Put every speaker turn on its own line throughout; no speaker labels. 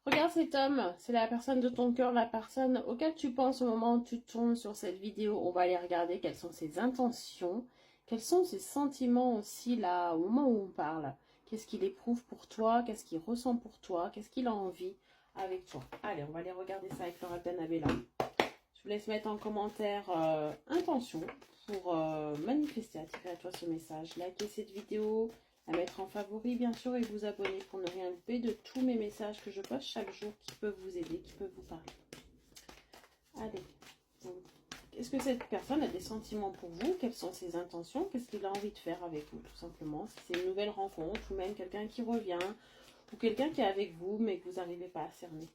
Regarde cet homme, c'est la personne de ton cœur, la personne auquel tu penses au moment où tu tournes sur cette vidéo. On va aller regarder quelles sont ses intentions, quels sont ses sentiments aussi là, au moment où on parle. Qu'est-ce qu'il éprouve pour toi, qu'est-ce qu'il ressent pour toi, qu'est-ce qu'il a envie avec toi. Allez, on va aller regarder ça avec Laura Danabella. Je vous laisse mettre en commentaire intention pour manifester, attirer à toi ce message. Likez cette vidéo, la mettre en favori bien sûr et vous abonner pour ne rien louper de tous mes messages que je poste chaque jour qui peuvent vous aider, qui peuvent vous parler. Allez, est-ce que cette personne a des sentiments pour vous? Quelles sont ses intentions? Qu'est-ce qu'il a envie de faire avec vous tout simplement? Si c'est une nouvelle rencontre ou même quelqu'un qui revient ou quelqu'un qui est avec vous mais que vous n'arrivez pas à cerner.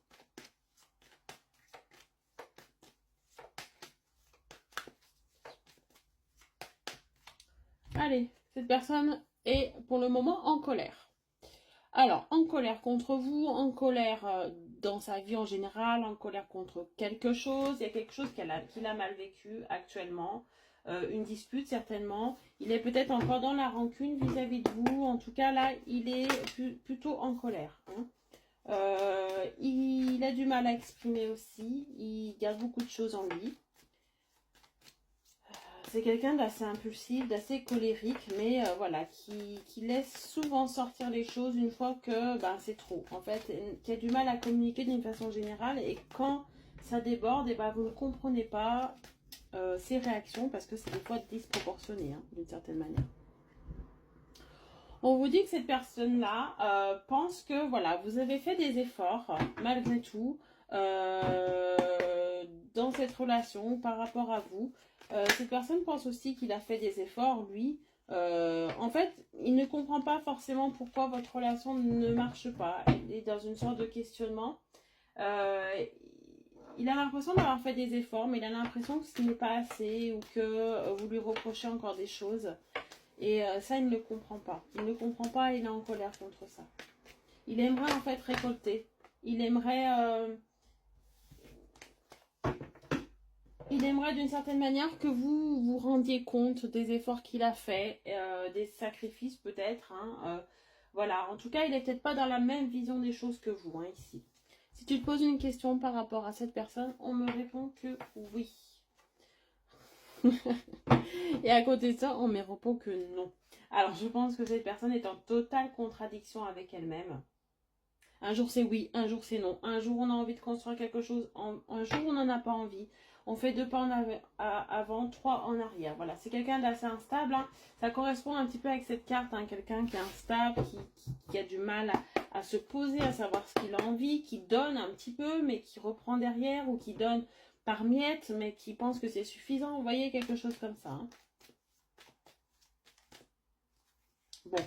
Allez, cette personne est pour le moment en colère. Alors, en colère contre vous, en colère dans sa vie en général, en colère contre quelque chose. Il y a quelque chose qu'il a mal vécu actuellement. Une dispute certainement. Il est peut-être encore dans la rancune vis-à-vis de vous. En tout cas, là, il est plutôt en colère. Hein. Il a du mal à exprimer aussi. Il garde beaucoup de choses en lui. C'est quelqu'un d'assez impulsif, d'assez colérique, mais voilà, qui laisse souvent sortir les choses une fois que c'est trop. En fait, qui a du mal à communiquer d'une façon générale et quand ça déborde, et vous ne comprenez pas ses réactions parce que c'est des fois disproportionné hein, d'une certaine manière. On vous dit que cette personne-là pense que voilà, vous avez fait des efforts malgré tout dans cette relation par rapport à vous. Cette personne pense aussi qu'il a fait des efforts, lui. En fait, il ne comprend pas forcément pourquoi votre relation ne marche pas. Il est dans une sorte de questionnement. Il a l'impression d'avoir fait des efforts, mais il a l'impression que ce n'est pas assez ou que vous lui reprochez encore des choses. Et ça, il ne le comprend pas. Il ne comprend pas et il est en colère contre ça. Il aimerait en fait récolter. Il aimerait d'une certaine manière que vous vous rendiez compte des efforts qu'il a fait, des sacrifices peut-être. Hein, voilà, en tout cas, il n'est peut-être pas dans la même vision des choses que vous, hein, ici. Si tu te poses une question par rapport à cette personne, on me répond que oui. Et à côté de ça, on me répond que non. Alors, je pense que cette personne est en totale contradiction avec elle-même. Un jour c'est oui, un jour c'est non. Un jour on a envie de construire quelque chose, un jour on n'en a pas envie. On fait 2 pas en avant, 3 en arrière. Voilà, c'est quelqu'un d'assez instable. Hein. Ça correspond un petit peu avec cette carte. Hein. Quelqu'un qui est instable, qui a du mal à se poser, à savoir ce qu'il a envie, qui donne un petit peu, mais qui reprend derrière, ou qui donne par miettes, mais qui pense que c'est suffisant. Vous voyez, quelque chose comme ça. Hein. Bon.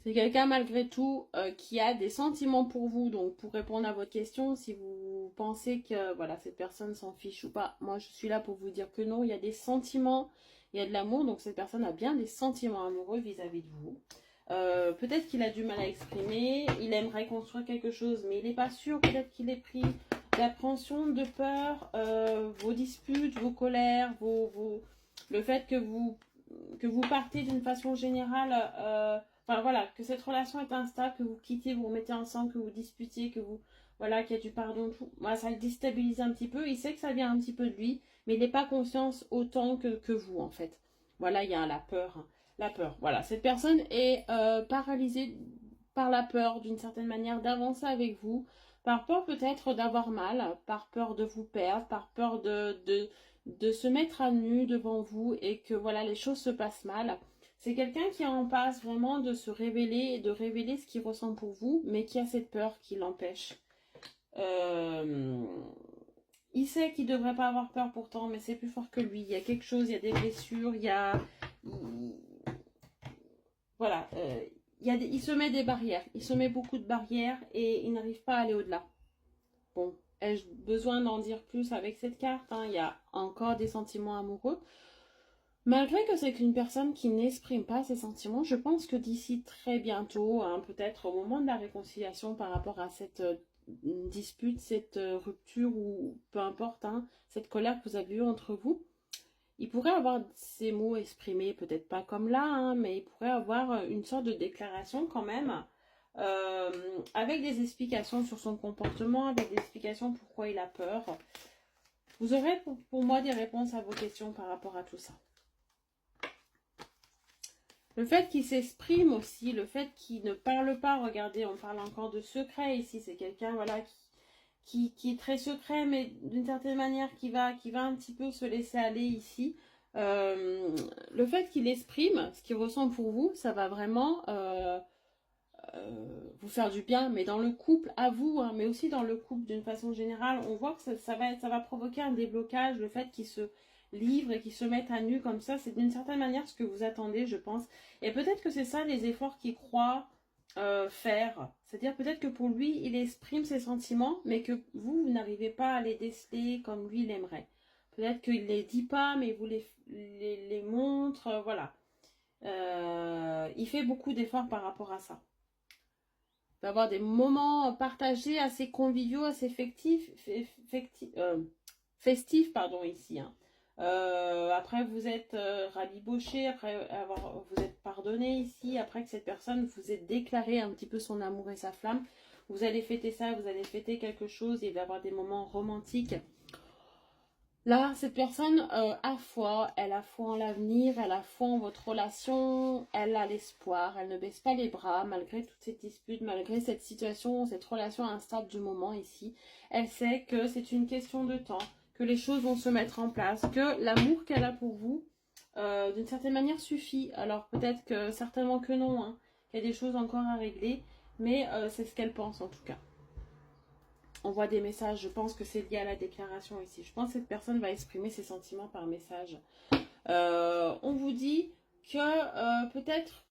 C'est quelqu'un malgré tout qui a des sentiments pour vous. Donc pour répondre à votre question, si vous pensez que voilà cette personne s'en fiche ou pas, moi je suis là pour vous dire que non, il y a des sentiments, il y a de l'amour. Donc cette personne a bien des sentiments amoureux vis-à-vis de vous. Peut-être qu'il a du mal à exprimer, il aimerait construire quelque chose, mais il n'est pas sûr. Peut-être qu'il est pris d'appréhension, de peur, vos disputes, vos colères, le fait que vous partez d'une façon générale... Enfin voilà, que cette relation est instable, que vous quittez, vous remettez ensemble, que vous disputiez, que vous... Voilà, qu'il y a du pardon, tout. Voilà, ça le déstabilise un petit peu. Il sait que ça vient un petit peu de lui, mais il n'est pas conscient autant que vous, en fait. Voilà, il y a la peur. Hein. La peur, voilà. Cette personne est paralysée par la peur, d'une certaine manière, d'avancer avec vous. Par peur peut-être d'avoir mal, par peur de vous perdre, par peur de se mettre à nu devant vous et que voilà, les choses se passent mal. C'est quelqu'un qui est en passe vraiment de se révéler et de révéler ce qu'il ressent pour vous, mais qui a cette peur qui l'empêche. Il sait qu'il ne devrait pas avoir peur pourtant, mais c'est plus fort que lui. Il y a quelque chose, il y a des blessures, il y a... Voilà, il se met des barrières. Il se met beaucoup de barrières et il n'arrive pas à aller au-delà. Bon, ai-je besoin d'en dire plus avec cette carte hein. Il y a encore des sentiments amoureux. Malgré que c'est qu'une personne qui n'exprime pas ses sentiments, je pense que d'ici très bientôt, hein, peut-être au moment de la réconciliation par rapport à cette dispute, cette rupture ou peu importe, hein, cette colère que vous avez eue entre vous, il pourrait avoir ces mots exprimés, peut-être pas comme là, hein, mais il pourrait avoir une sorte de déclaration quand même avec des explications sur son comportement, avec des explications pourquoi il a peur. Vous aurez pour moi des réponses à vos questions par rapport à tout ça. Le fait qu'il s'exprime aussi, le fait qu'il ne parle pas, regardez, on parle encore de secret ici, c'est quelqu'un voilà, qui est très secret, mais d'une certaine manière qui va un petit peu se laisser aller ici. Le fait qu'il exprime ce qu'il ressent pour vous, ça va vraiment vous faire du bien, mais dans le couple, à vous, hein, mais aussi dans le couple d'une façon générale, on voit que ça va provoquer un déblocage, le fait qu'il se livre et qu'il se mette à nu comme ça, c'est d'une certaine manière ce que vous attendez, je pense. Et peut-être que c'est ça les efforts qu'il croit faire. C'est-à-dire peut-être que pour lui, il exprime ses sentiments, mais que vous n'arrivez pas à les déceler comme lui l'aimerait. Peut-être qu'il ne les dit pas, mais vous les montre, voilà. Il fait beaucoup d'efforts par rapport à ça. Il va avoir des moments partagés assez conviviaux, assez festifs, pardon, ici. Hein. Après, vous êtes rabiboché, après vous êtes pardonné ici, après que cette personne vous ait déclaré un petit peu son amour et sa flamme. Vous allez fêter ça, vous allez fêter quelque chose, il va y avoir des moments romantiques. Là, cette personne a foi, elle a foi en l'avenir, elle a foi en votre relation, elle a l'espoir, elle ne baisse pas les bras malgré toutes ces disputes, malgré cette situation, cette relation instable du moment ici. Elle sait que c'est une question de temps, que les choses vont se mettre en place, que l'amour qu'elle a pour vous, d'une certaine manière, suffit. Alors peut-être que certainement que non, hein, qu'il y a des choses encore à régler, mais c'est ce qu'elle pense en tout cas. On voit des messages, je pense que c'est lié à la déclaration ici. Je pense que cette personne va exprimer ses sentiments par message. On vous dit que peut-être